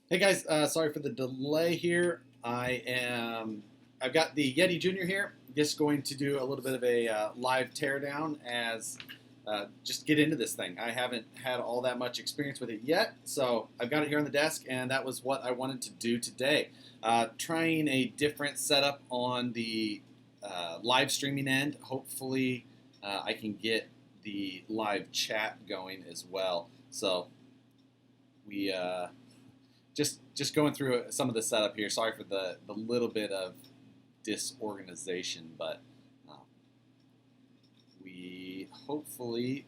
Hey guys, sorry for the delay here. I've got the Yeti Jr. here. Just going to do a little bit of a live teardown as just get into this thing. I haven't had all that much experience with it yet, so I've got it here on the desk, and that was what I wanted to do today. Trying a different setup on the live streaming end. Hopefully, I can get the live chat going as well. So we. Just going through some of the setup here. Sorry for the little bit of disorganization, but we hopefully,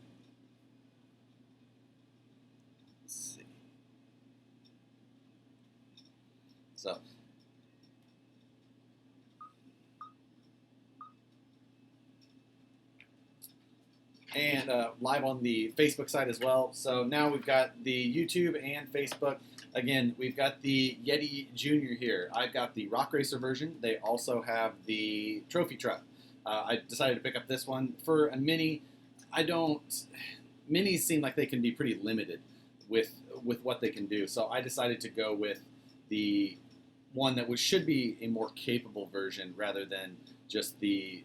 let's see. So and live on the Facebook side as well. So now we've got the YouTube and Facebook. Again, we've got the Yeti Jr. here. I've got the Rock Racer version. They also have the trophy truck. I decided to pick up this one for a mini. Minis seem like they can be pretty limited with what they can do. So I decided to go with the one that should be a more capable version rather than just the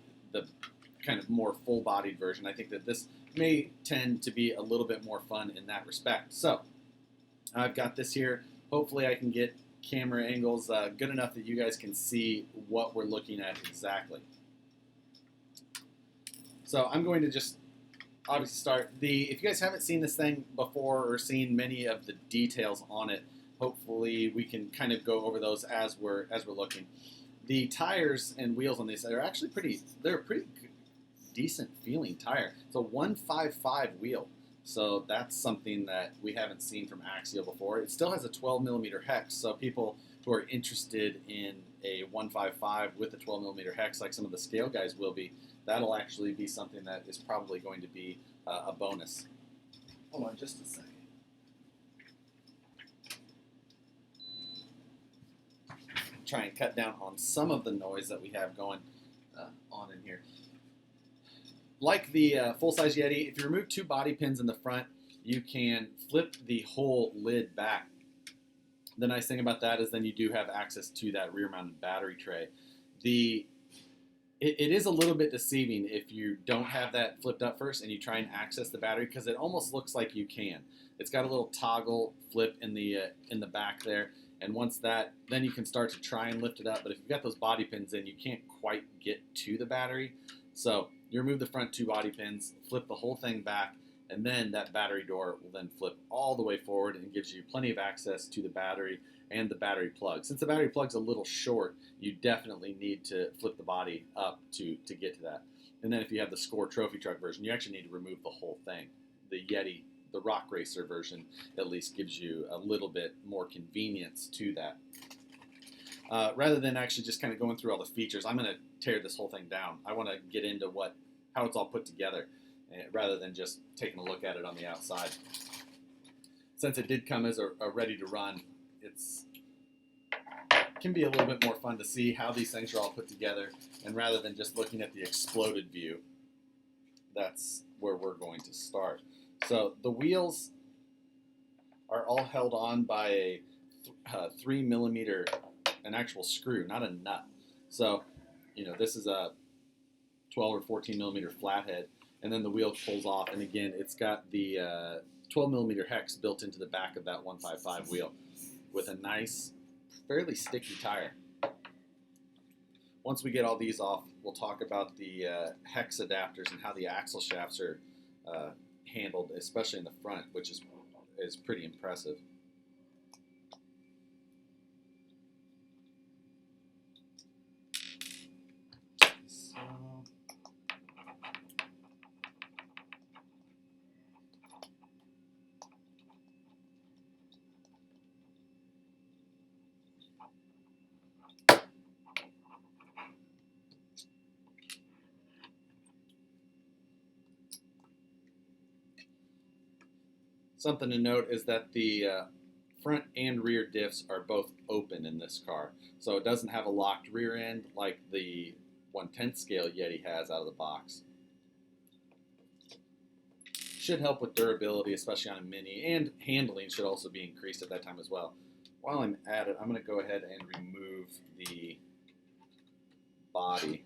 kind of more full-bodied version. I think that this may tend to be a little bit more fun in that respect. So I've got this here. Hopefully I can get camera angles good enough that you guys can see what we're looking at exactly. So I'm going to just obviously start if you guys haven't seen this thing before or seen many of the details on it, hopefully we can kind of go over those as we're looking. The tires and wheels on these are actually they're a pretty decent feeling tire. It's a 155 wheel. So that's something that we haven't seen from Axial before. It still has a 12 millimeter hex, so people who are interested in a 155 with a 12 millimeter hex, like some of the scale guys will be, that'll actually be something that is probably going to be a bonus. Hold on just a second. Try and cut down on some of the noise that we have going on in here. Like the full-size Yeti, if you remove 2 body pins in the front, you can flip the whole lid back. The nice thing about that is then you do have access to that rear-mounted battery tray. It is a little bit deceiving if you don't have that flipped up first and you try and access the battery, because it almost looks like you can. It's got a little toggle flip in the back there, and once that, then you can start to try and lift it up. But if you've got those body pins in, you can't quite get to the battery. So you remove the front 2 body pins, flip the whole thing back, and then that battery door will then flip all the way forward and gives you plenty of access to the battery and the battery plug. Since the battery plug's a little short, you definitely need to flip the body up to get to that. And then if you have the Score trophy truck version, you actually need to remove the whole thing. The Yeti, the Rock Racer version, at least gives you a little bit more convenience to that. Rather than actually just kind of going through all the features, I'm going to tear this whole thing down. I want to get into how it's all put together, rather than just taking a look at it on the outside. Since it did come as a ready to run, it can be a little bit more fun to see how these things are all put together, and rather than just looking at the exploded view, that's where we're going to start. So the wheels are all held on by a 3 millimeter, an actual screw, not a nut. So, this is a 12 or 14 millimeter flathead, and then the wheel pulls off, and again, it's got the 12 millimeter hex built into the back of that 155 wheel with a nice, fairly sticky tire. Once we get all these off, we'll talk about the hex adapters and how the axle shafts are handled, especially in the front, which is pretty impressive. Something to note is that the front and rear diffs are both open in this car. So it doesn't have a locked rear end like the 1/10 scale Yeti has out of the box. Should help with durability, especially on a Mini, and handling should also be increased at that time as well. While I'm at it, I'm going to go ahead and remove the body.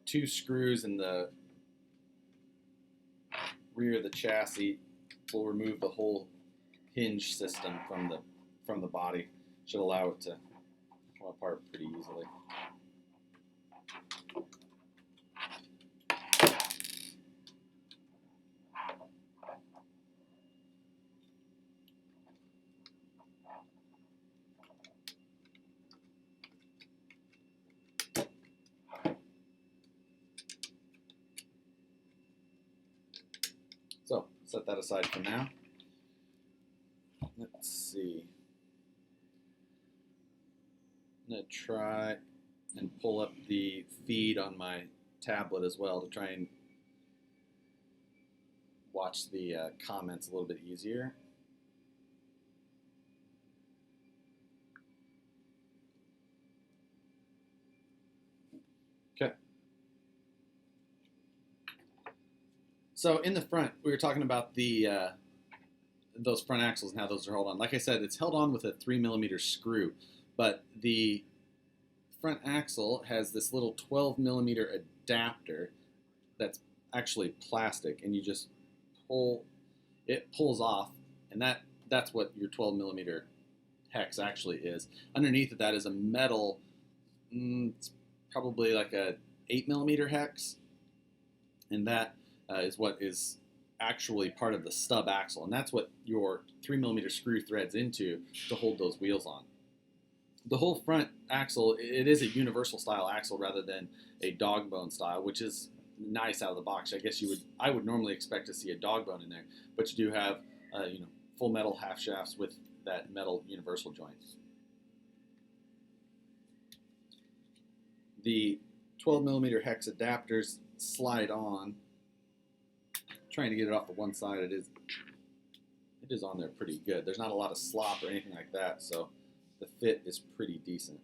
2 screws in the rear of the chassis will remove the whole hinge system from the body. Should allow it to come apart pretty easily. So, set that aside for now. Let's see. I'm going to try and pull up the feed on my tablet as well to try and watch the comments a little bit easier. Okay. So in the front, we were talking about the those front axles and how those are held on. Like I said, it's held on with a 3mm screw, but the front axle has this little 12mm adapter that's actually plastic, and you just pull, it pulls off, and that's what your 12mm hex actually is. Underneath of that is a metal, it's probably like a 8mm hex, and that is what is actually part of the stub axle, and that's what your 3mm screw threads into to hold those wheels on. The whole front axle, it is a universal style axle rather than a dog bone style, which is nice out of the box. I guess I would normally expect to see a dog bone in there, but you do have full metal half shafts with that metal universal joint. The 12mm hex adapters slide on. Trying to get it off the one side, it is on there pretty good. There's not a lot of slop or anything like that, so the fit is pretty decent.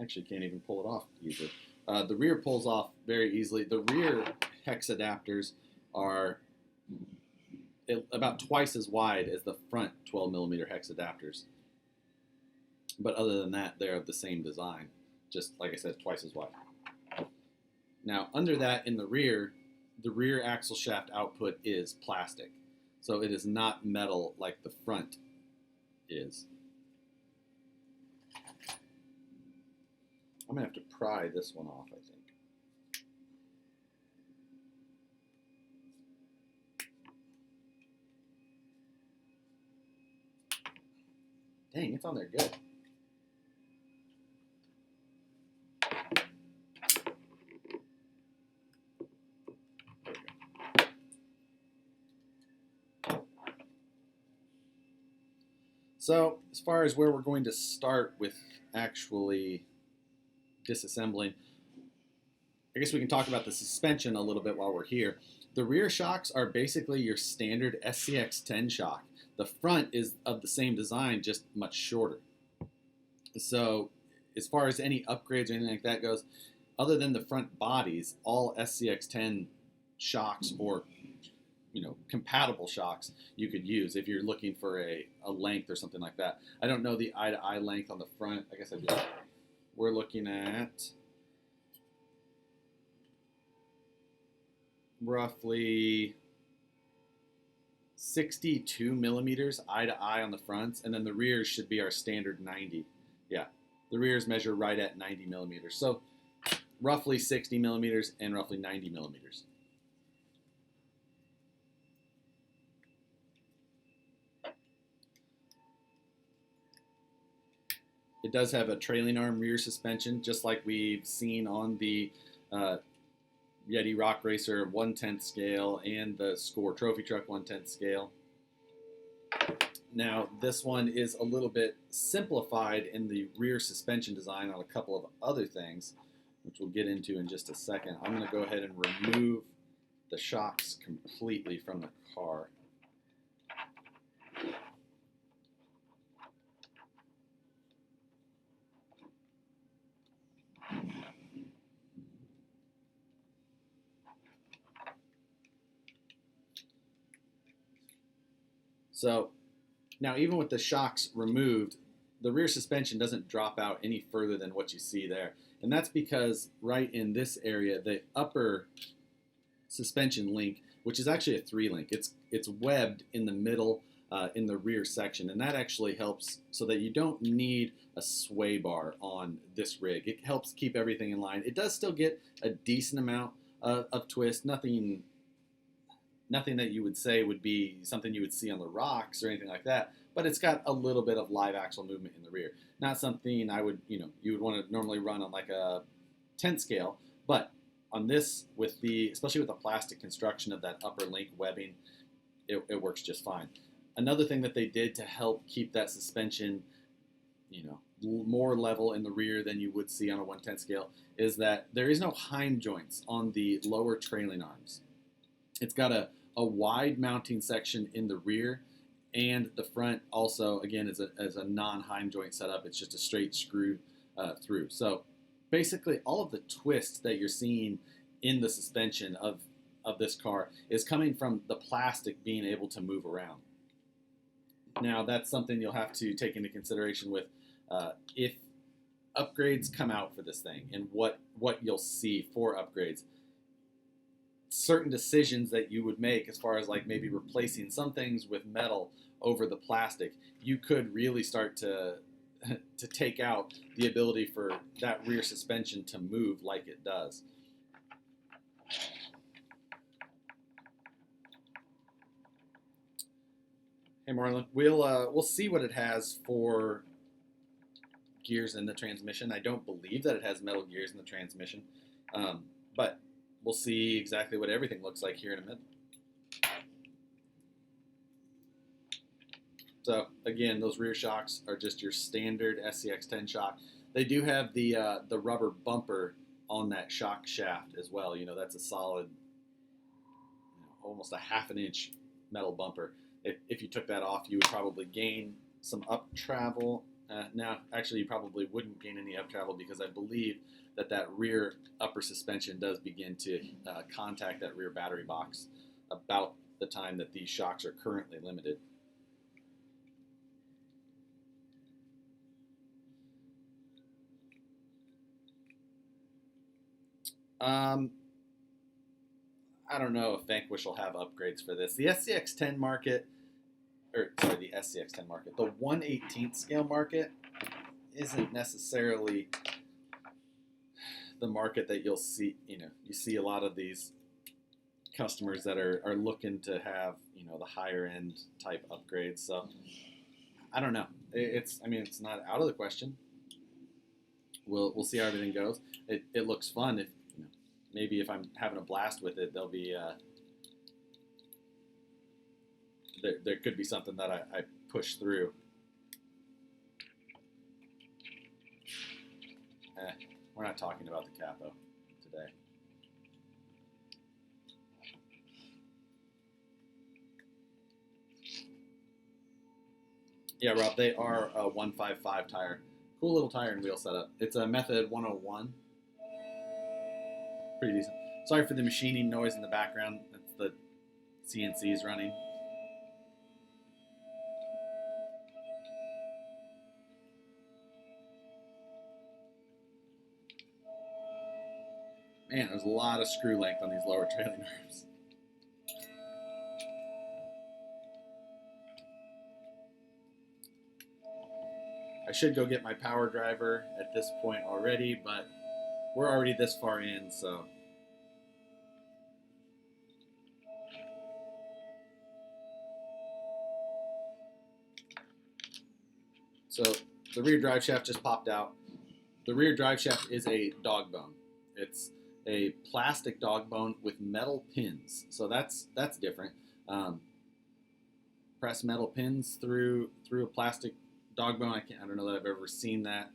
Actually can't even pull it off easily. The rear pulls off very easily. The rear hex adapters are about twice as wide as the front 12mm hex adapters. But other than that, they're of the same design. Just like I said, twice as wide. Now, under that in the rear axle shaft output is plastic. So it is not metal like the front is. I'm going to have to pry this one off, I think. Dang, it's on there good. So, as far as where we're going to start with actually disassembling, I guess we can talk about the suspension a little bit while we're here. The rear shocks are basically your standard SCX-10 shock. The front is of the same design, just much shorter. So, as far as any upgrades or anything like that goes, other than the front bodies, all SCX-10 shocks or compatible shocks you could use if you're looking for a length or something like that. I don't know the eye-to-eye length on the front. I guess I do. We're looking at roughly 62mm eye-to-eye on the fronts, and then the rears should be our standard 90. Yeah, the rears measure right at 90mm. So roughly 60mm and roughly 90mm. It does have a trailing arm rear suspension, just like we've seen on the Yeti Rock Racer 1/10 scale and the Score Trophy Truck 1/10 scale. Now, this one is a little bit simplified in the rear suspension design on a couple of other things, which we'll get into in just a second. I'm going to go ahead and remove the shocks completely from the car. So now, even with the shocks removed, the rear suspension doesn't drop out any further than what you see there. And that's because right in this area, the upper suspension link, which is actually a 3-link, it's webbed in the middle in the rear section. And that actually helps so that you don't need a sway bar on this rig. It helps keep everything in line. It does still get a decent amount of twist, nothing that you would say would be something you would see on the rocks or anything like that, but it's got a little bit of live axle movement in the rear. Not something I would, you would want to normally run on like a 10 scale, but on this, especially with the plastic construction of that upper link webbing, it works just fine. Another thing that they did to help keep that suspension, more level in the rear than you would see on a 1/10 scale is that there is no Heim joints on the lower trailing arms. It's got a wide mounting section in the rear, and the front also, again, is a non-Heim joint setup. It's just a straight screw through. So basically all of the twist that you're seeing in the suspension of this car is coming from the plastic being able to move around. Now, that's something you'll have to take into consideration with if upgrades come out for this thing and what you'll see for upgrades. Certain decisions that you would make as far as like maybe replacing some things with metal over the plastic, you could really start to take out the ability for that rear suspension to move like it does. Hey Marlon, we'll see what it has for gears in the transmission. I don't believe that it has metal gears in the transmission, but we'll see exactly what everything looks like here in a minute. So again, those rear shocks are just your standard SCX10 shock. They do have the rubber bumper on that shock shaft as well. That's a solid, almost a 1/2 inch metal bumper. If you took that off, you would probably gain some up travel. Now, actually, you probably wouldn't gain any up travel because I believe that rear upper suspension does begin to contact that rear battery box about the time that these shocks are currently limited. I don't know if Vanquish will have upgrades for this. The SCX10 market, the SCX10 market, the 1/18 scale market isn't necessarily the market that you'll see. You see a lot of these customers that are looking to have the higher end type upgrades. So I don't know. It's not out of the question. We'll see how everything goes. It looks fun. Maybe if I'm having a blast with it, there'll be there could be something that I push through. We're not talking about the capo today. Yeah, Rob, they are a 155 tire. Cool little tire and wheel setup. It's a Method 101. Pretty decent. Sorry for the machining noise in the background. That's the CNCs running. Man, there's a lot of screw length on these lower trailing arms. I should go get my power driver at this point already, but we're already this far in, so. So the rear drive shaft just popped out. The rear drive shaft is a dog bone. It's a plastic dog bone with metal pins, so that's different. press metal pins through a plastic dog bone. I don't know that I've ever seen that.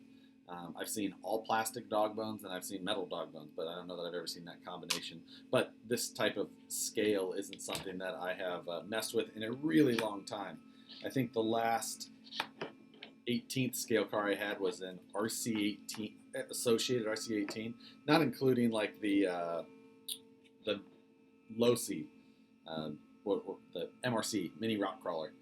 I've seen all plastic dog bones and I've seen metal dog bones, but I don't know that I've ever seen that combination. But this type of scale isn't something that I have messed with in a really long time. I think the last 18th scale car I had was an RC18, associated RC18, not including like the Losi, the MRC, mini rock crawler.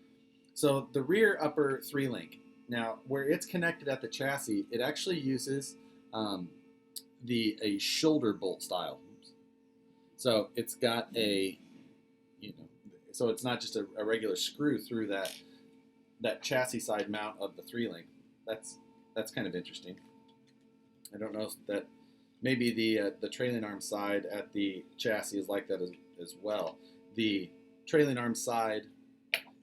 So the rear upper 3-link. Now, where it's connected at the chassis, it actually uses a shoulder bolt style. So it's got a, so it's not just a regular screw through that chassis side mount of the 3-link. That's kind of interesting. I don't know if that maybe the trailing arm side at the chassis is like that as well. The trailing arm side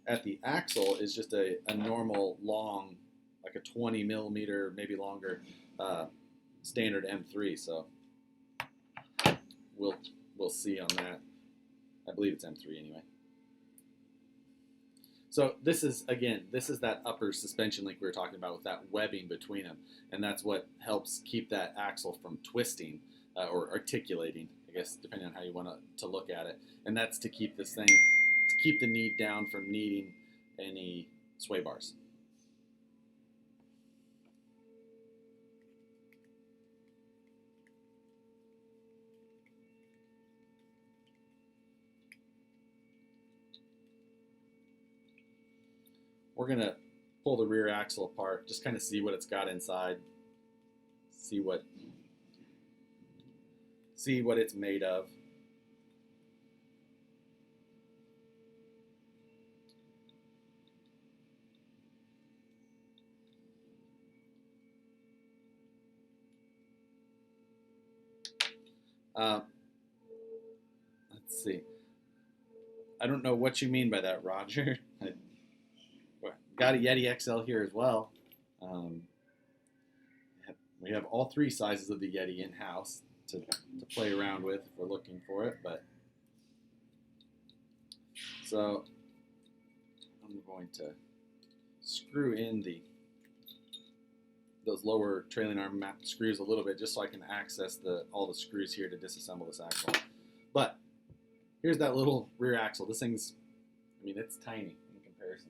at the axle is just a normal long, like a 20 millimeter, maybe longer, standard M3. So we'll see on that. I believe it's M3 anyway. So this is that upper suspension link we were talking about with that webbing between them, and that's what helps keep that axle from twisting or articulating, I guess, depending on how you want to look at it. And that's to keep this thing, to keep the knee down from needing any sway bars. We're going to pull the rear axle apart, just kind of see what it's got inside, see what it's made of. Let's see. I don't know what you mean by that, Roger. Got a Yeti XL here as well. We have all 3 sizes of the Yeti in-house to play around with if we're looking for it. But so I'm going to screw in those lower trailing arm screws a little bit just so I can access all the screws here to disassemble this axle. But here's that little rear axle. This thing's, I mean, it's tiny in comparison.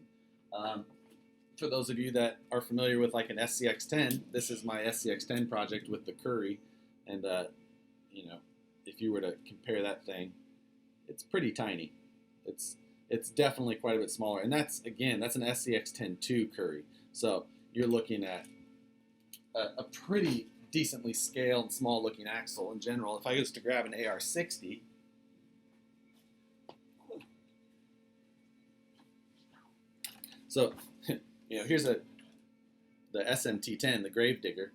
For those of you that are familiar with like an SCX10, this is my SCX10 project with the Curry, and if you were to compare that thing, it's pretty tiny. It's definitely quite a bit smaller, and that's an SCX10-2 Curry. So you're looking at a pretty decently scaled, small-looking axle in general. If I was to grab an AR60. So, here's the SMT10, the Gravedigger.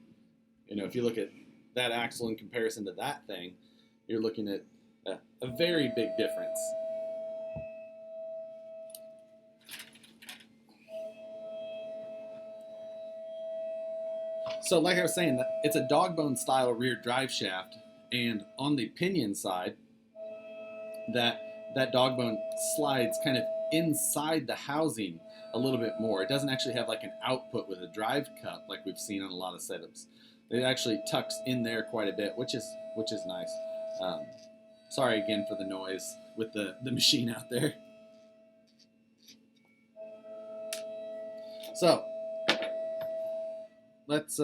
If you look at that axle in comparison to that thing, you're looking at a very big difference. So, like I was saying, it's a dog bone style rear drive shaft, and on the pinion side, that dog bone slides kind of inside the housing a little bit more. It doesn't actually have like an output with a drive cup like we've seen on a lot of setups. It actually tucks in there quite a bit, which is nice. Sorry again for the noise with the machine out there. So let's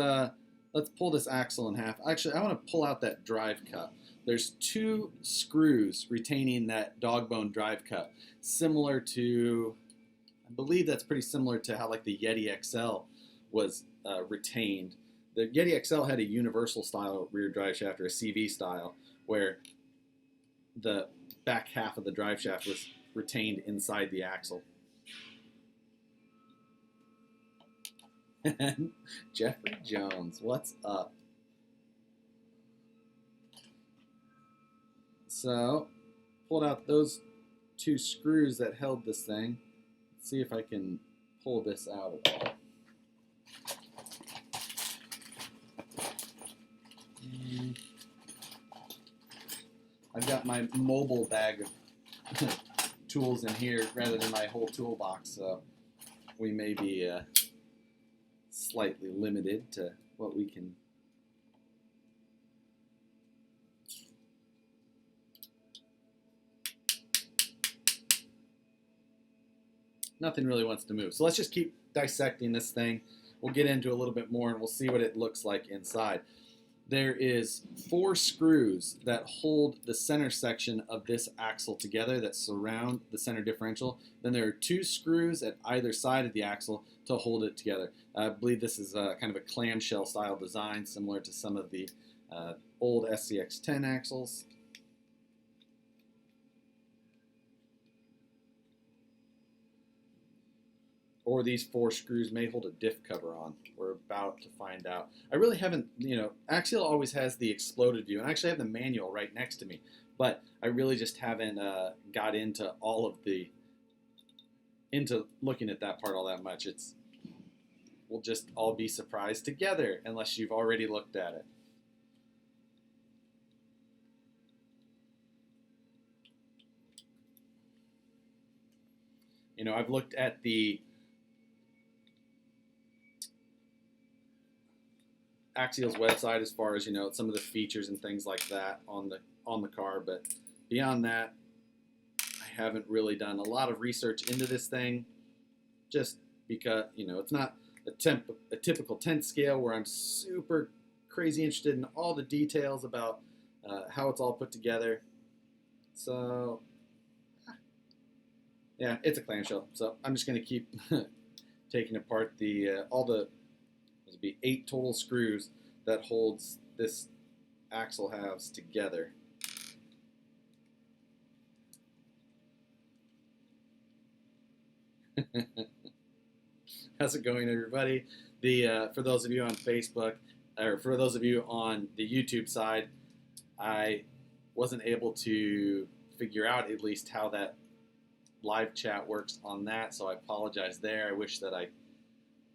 pull this axle in half. Actually, I want to pull out that drive cup. There's 2 screws retaining that dog bone drive cup, similar to, I believe that's pretty similar to how like the Yeti XL was retained. The Yeti XL had a universal style rear drive shaft, or a CV style, where the back half of the drive shaft was retained inside the axle. Jeffrey Jones, what's up? So, pulled out those 2 screws that held this thing. Let's see if I can pull this out at all. I've got my mobile bag of tools in here rather than my whole toolbox, so we may be slightly limited to what we can. Nothing really wants to move. So let's just keep dissecting this thing. We'll get into a little bit more and we'll see what it looks like inside. There is 4 screws that hold the center section of this axle together that surround the center differential. Then there are 2 screws at either side of the axle to hold it together. I believe this is kind of a clamshell style design, similar to some of the old SCX-10 axles. Or these 4 screws may hold a diff cover on. We're about to find out. I really haven't, Axial always has the exploded view, and I actually have the manual right next to me, but I really just haven't got into into looking at that part all that much. We'll just all be surprised together unless you've already looked at it. I've looked at the Axial's website as far as some of the features and things like that on the car, but beyond that, I haven't really done a lot of research into this thing, just because it's not a typical 10th scale where I'm super crazy interested in all the details about how it's all put together. So yeah, it's a clamshell. So I'm just going to keep taking apart all the 8 total screws that holds this axle halves together. How's it going, everybody? For those of you on Facebook, or for those of you on the YouTube side, I wasn't able to figure out at least how that live chat works on that, so I apologize there. I wish that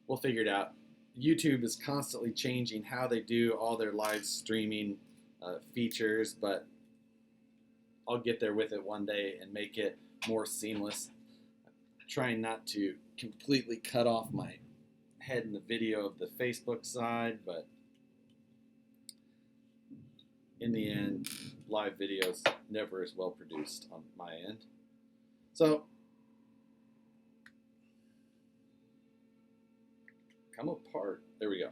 we'll figure it out. YouTube is constantly changing how they do all their live streaming features, but I'll get there with it one day and make it more seamless. I'm trying not to completely cut off my head in the video of the Facebook side, but in the end, live videos never as well produced on my end. So come apart. There we go.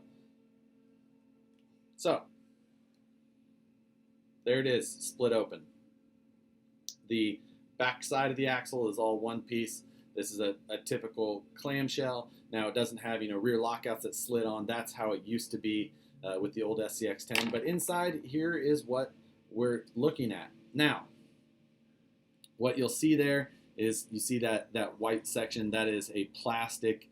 So there it is, split open. The back side of the axle is all one piece. This is a typical clamshell. Now it doesn't have rear lockouts that slid on. That's how it used to be with the old SCX-10. But inside here is what we're looking at. Now, what you'll see there is you see that white section. That is a plastic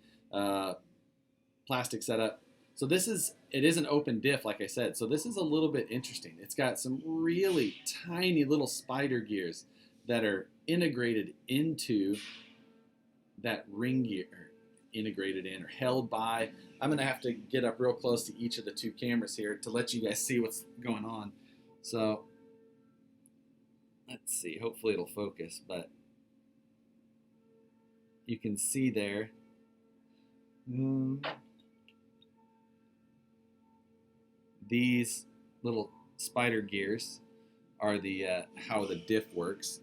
setup. So it is an open diff, like I said. So this is a little bit interesting. It's got some really tiny little spider gears that are integrated into that ring gear, integrated in or held by. I'm gonna have to get up real close to each of the 2 cameras here to let you guys see what's going on. So let's see, hopefully it'll focus, but you can see there. These little spider gears are the how the diff works.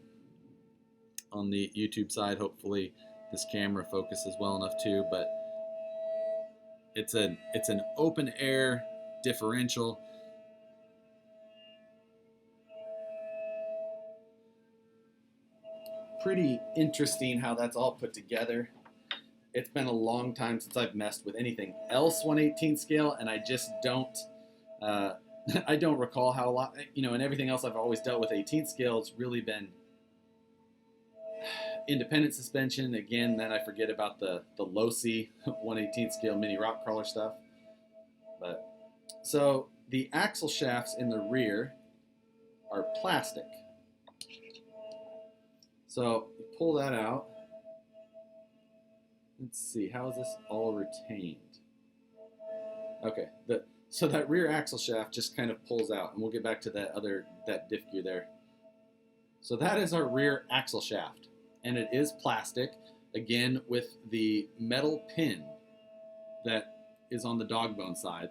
On the YouTube side, hopefully this camera focuses well enough too, but it's an open air differential. Pretty interesting how that's all put together. It's been a long time since I've messed with anything else 1/18 scale, and I just don't I don't recall how a lot, and everything else I've always dealt with 18th scale, it's really been independent suspension. Again, then I forget about the low-C 1/18 scale mini rock crawler stuff. But so the axle shafts in the rear are plastic. So you pull that out. Let's see, how is this all retained? Okay, so that rear axle shaft just kind of pulls out, and we'll get back to that diff gear there. So that is our rear axle shaft. and it is plastic, again with the metal pin that is on the dog bone side.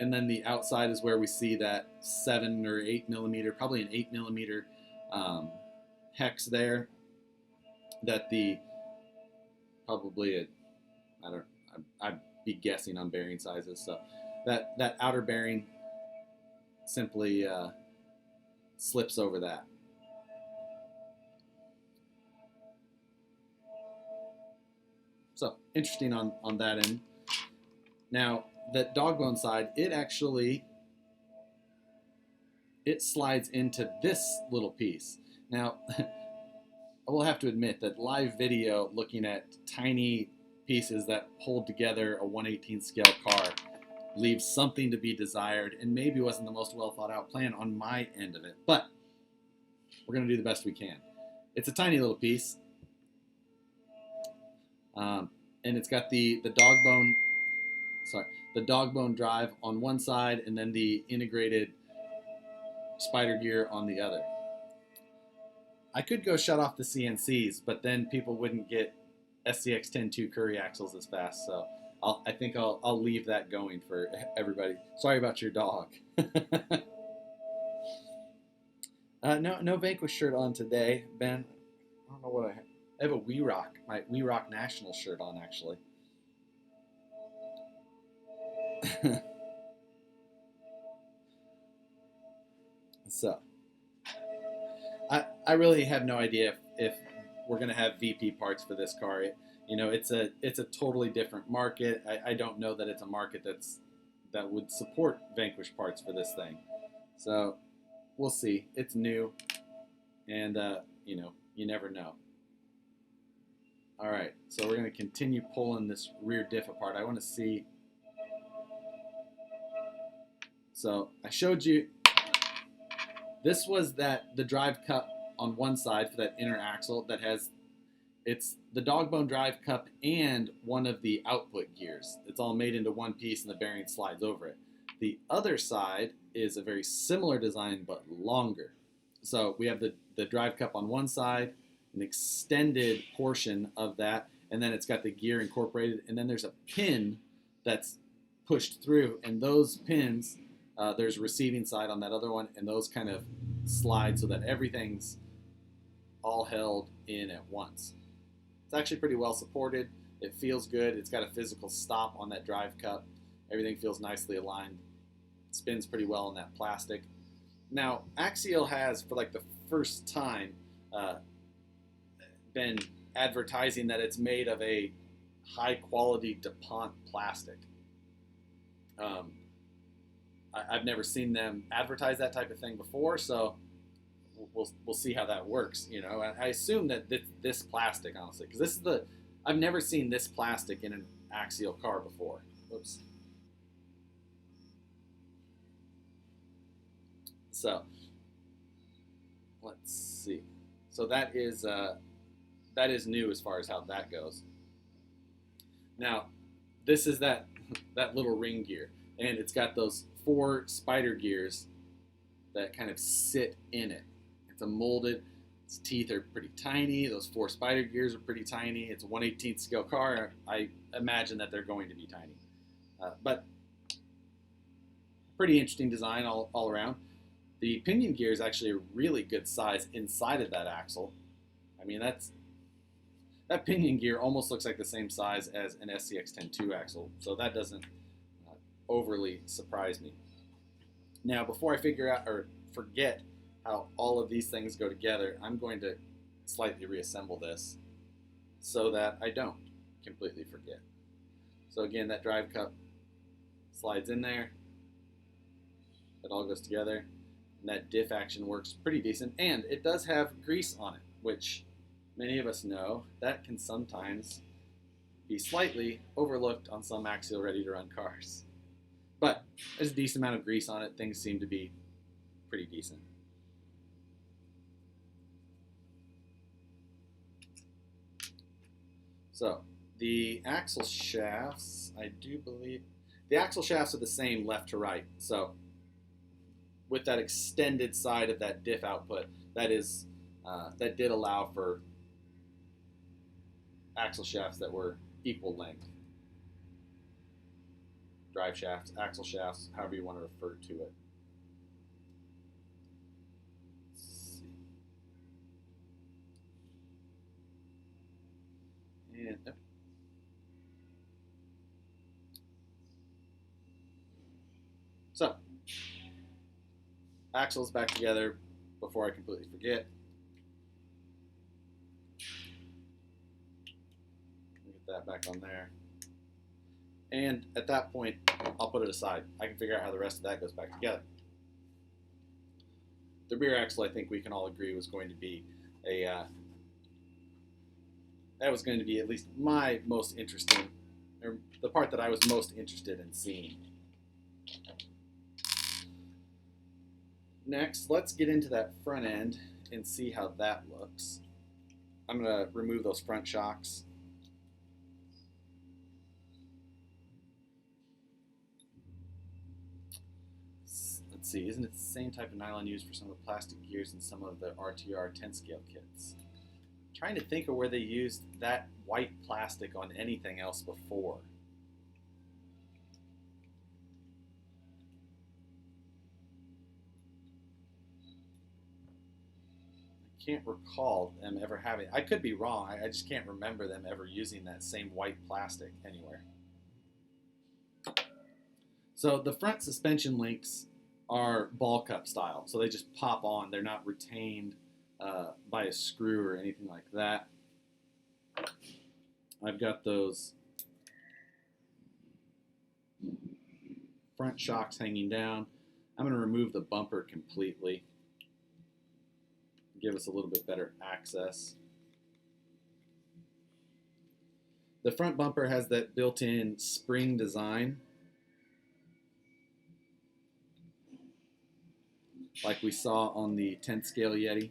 And then the outside is where we see that 7 or 8 millimeter, probably an 8 millimeter hex there. That the I'd be guessing on bearing sizes. So that outer bearing simply slips over that. So interesting on that end. Now that dog bone side, it slides into this little piece. Now I will have to admit that live video, looking at tiny pieces that hold together a 1/18 scale car, leaves something to be desired, and maybe wasn't the most well thought out plan on my end of it. But we're going to do the best we can. It's a tiny little piece, and it's got the dog bone drive on one side, and then the integrated spider gear on the other. I could go shut off the CNCs, but then people wouldn't get SCX 10.2 Curry axles as fast, so I think I'll leave that going for everybody. Sorry about your dog. No Vanquish shirt on today, Ben. I don't know what I have. I have a We Rock, my We Rock National shirt on, actually. So, I really have no idea if we're going to have VP parts for this car. It's a totally different market. I don't know that it's a market that would support Vanquish parts for this thing. So we'll see. It's new, and you never know. All right, so we're going to continue pulling this rear diff apart. I want to see. So I showed you. This was the drive cup on one side for that inner axle that has, it's the dog bone drive cup and one of the output gears. It's all made into one piece and the bearing slides over it. The other side is a very similar design but longer. So we have the drive cup on one side, an extended portion of that, and then it's got the gear incorporated, and then there's a pin that's pushed through, and those pins, there's a receiving side on that other one, and those kind of slide so that everything's all held in at once. It's actually pretty well supported. It feels good. It's got a physical stop on that drive cup. Everything feels nicely aligned. It spins pretty well in that plastic. Now, Axial has, for like the first time, been advertising that it's made of a high-quality DuPont plastic. I've never seen them advertise that type of thing before, so we'll see how that works. I assume that this plastic, honestly, because I've never seen this plastic in an Axial car before. Oops. So let's see. So that is new as far as how that goes. Now, this is that little ring gear, and it's got those 4 spider gears that kind of sit in it. It's a molded. Its teeth are pretty tiny. Those 4 spider gears are pretty tiny. It's a 1/18 scale car. I imagine that they're going to be tiny, but pretty interesting design all around. The pinion gear is actually a really good size inside of that axle. I mean, that pinion gear almost looks like the same size as an SCX 10.2 axle, so that doesn't overly surprise me. Now, before I figure out or forget how all of these things go together, I'm going to slightly reassemble this so that I don't completely forget. So again, that drive cup slides in there. It all goes together. And that diff action works pretty decent. And it does have grease on it, which many of us know that can sometimes be slightly overlooked on some Axial ready-to-run cars. But there's a decent amount of grease on it. Things seem to be pretty decent. So the axle shafts, I do believe, the axle shafts are the same left to right. So with that extended side of that diff output, that is that did allow for axle shafts that were equal length. Drive shafts, axle shafts, however you want to refer to it. Let's see. And so, axles back together before I completely forget. Get that back on there. And at that point, I'll put it aside. I can figure out how the rest of that goes back together. The rear axle, I think we can all agree, was going to be that was going to be at least my most interesting, or the part that I was most interested in seeing. Next, let's get into that front end and see how that looks. I'm going to remove those front shocks. Let's see, isn't it the same type of nylon used for some of the plastic gears in some of the RTR 10 scale kits? I'm trying to think of where they used that white plastic on anything else before. Can't recall them ever having. I could be wrong. I just can't remember them ever using that same white plastic anywhere. So the front suspension links are ball cup style, so they just pop on. They're not retained by a screw or anything like that. I've got those front shocks hanging down. I'm going to remove the bumper completely. Give us a little bit better access. The front bumper has that built-in spring design, like we saw on the 10th scale Yeti.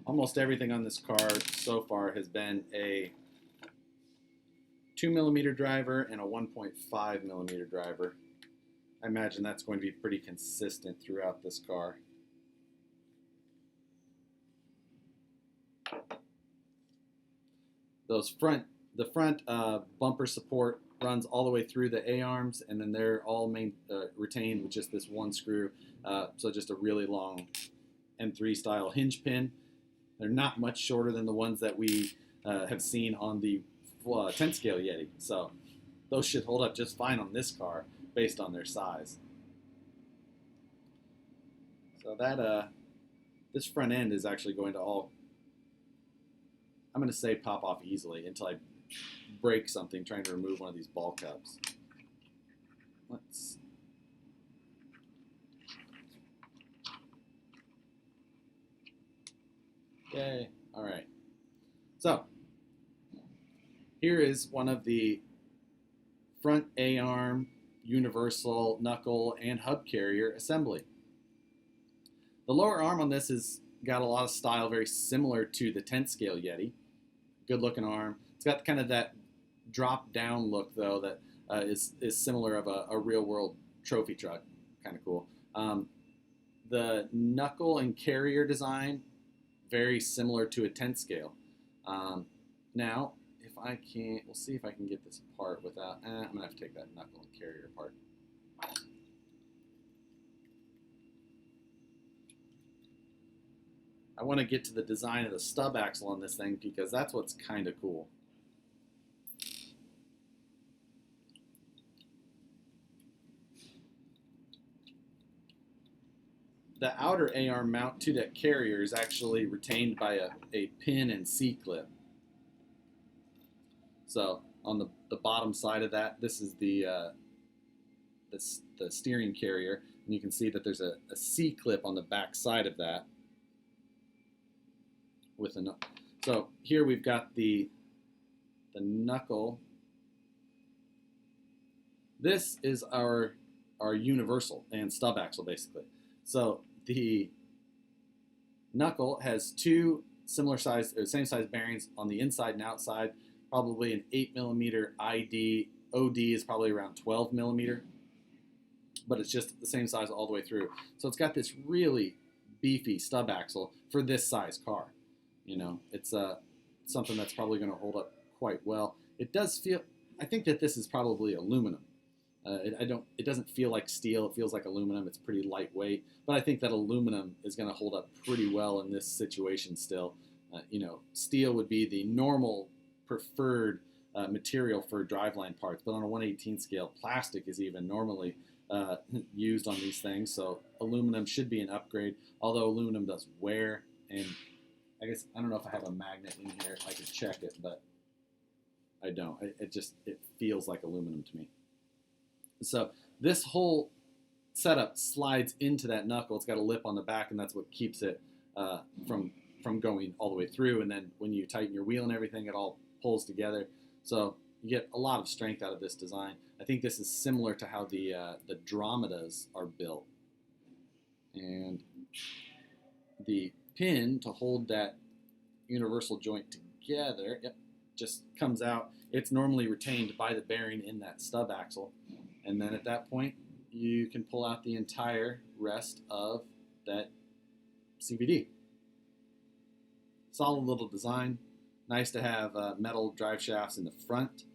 Almost everything on this car so far has been a 2mm driver and a 1.5mm driver. I imagine that's going to be pretty consistent throughout this car. The front bumper support runs all the way through the A-arms, and then they're all retained with just this one screw. So just a really long M3 style hinge pin. They're not much shorter than the ones that we have seen on the 10 scale Yeti. So those should hold up just fine on this car based on their size. So that this front end is actually going to all, I'm going to say, pop off easily until I break something trying to remove one of these ball cups. Let's Yay. All right. So here is one of the front A-arm, universal, knuckle, and hub carrier assembly. The lower arm on this has got a lot of style, very similar to the 10th scale Yeti. Good looking arm. It's got kind of that drop down look though that is similar of a real world trophy truck. Kind of cool. The knuckle and carrier design, very similar to a 10th scale. Now, if I can't, we'll see if I can get this apart without, I'm going to have to take that knuckle and carrier apart. I want to get to the design of the stub axle on this thing because that's what's kind of cool. The outer A-arm mount to that carrier is actually retained by a pin and C-clip. So on the bottom side of that, this is the steering carrier, and you can see that there's a C-clip on the back side of that. So here we've got the knuckle. This is our universal and stub axle basically. So the knuckle has two similar size, or same size bearings on the inside and outside. Probably an 8mm ID. OD is probably around 12mm, but it's just the same size all the way through. So it's got this really beefy stub axle for this size car. You know, it's something that's probably going to hold up quite well. It does feel, I think that this is probably aluminum. It doesn't feel like steel. It feels like aluminum. It's pretty lightweight, but I think that aluminum is going to hold up pretty well in this situation still. You know, steel would be the normal preferred material for driveline parts, but on a 1/18 scale, plastic is even normally used on these things, so aluminum should be an upgrade, although aluminum does wear, and I guess, I don't know if I have a magnet in here. I could check it, but I don't. It feels like aluminum to me. So this whole setup slides into that knuckle. It's got a lip on the back, and that's what keeps it from going all the way through. And then when you tighten your wheel and everything, it all pulls together. So you get a lot of strength out of this design. I think this is similar to how the Dromedas are built. And the pin to hold that universal joint together, yep, just comes out. It's normally retained by the bearing in that stub axle. And then at that point, you can pull out the entire rest of that CVD. Solid little design. Nice to have metal drive shafts in the front.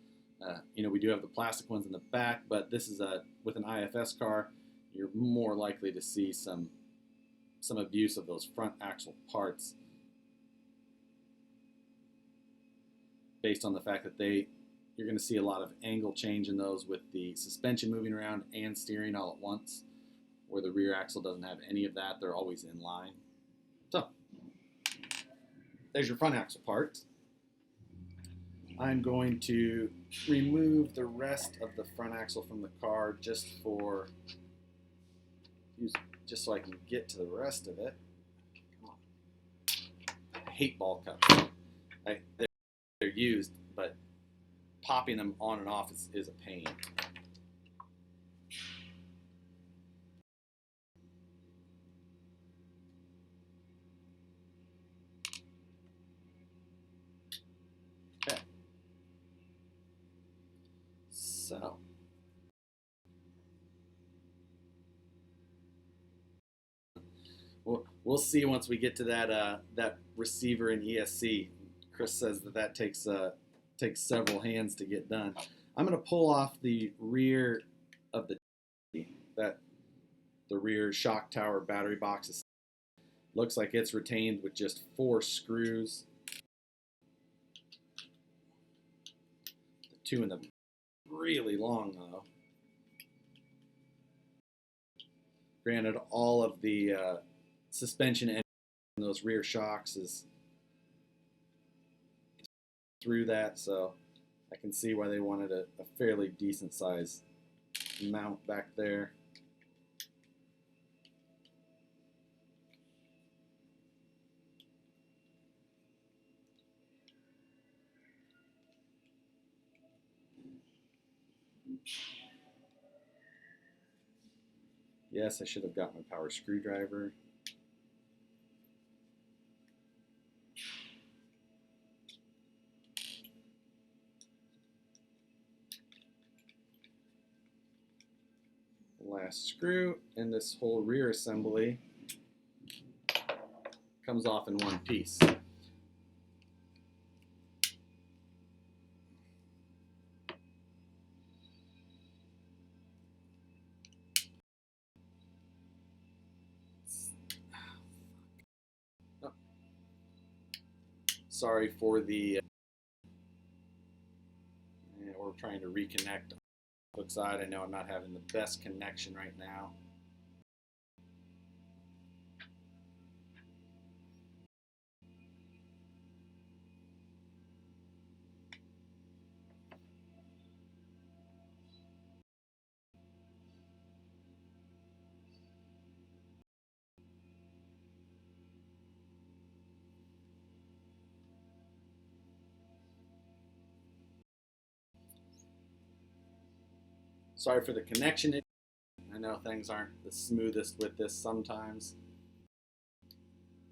You know, we do have the plastic ones in the back, but this is with an IFS car, you're more likely to see some abuse of those front axle parts, based on the fact that you're going to see a lot of angle change in those with the suspension moving around and steering all at once, where the rear axle doesn't have any of that. They're always in line. So there's your front axle parts. I'm going to remove the rest of the front axle from the car just so I can get to the rest of it. Come on. I hate ball cups. They're used, but popping them on and off is a pain. Okay. So we'll see once we get to that receiver in ESC. Chris says that takes several hands to get done. I'm going to pull off the rear of the rear shock tower battery box. Looks like it's retained with just 4 screws. The 2 in the really long though. Granted, all of the suspension and those rear shocks is through that, so I can see why they wanted a fairly decent size mount back there. Yes, I should have got my power screwdriver. Last screw, and this whole rear assembly comes off in one piece. Oh. Sorry for the we're trying to reconnect the side. I know I'm not having the best connection right now. Sorry for the connection. I know things aren't the smoothest with this sometimes.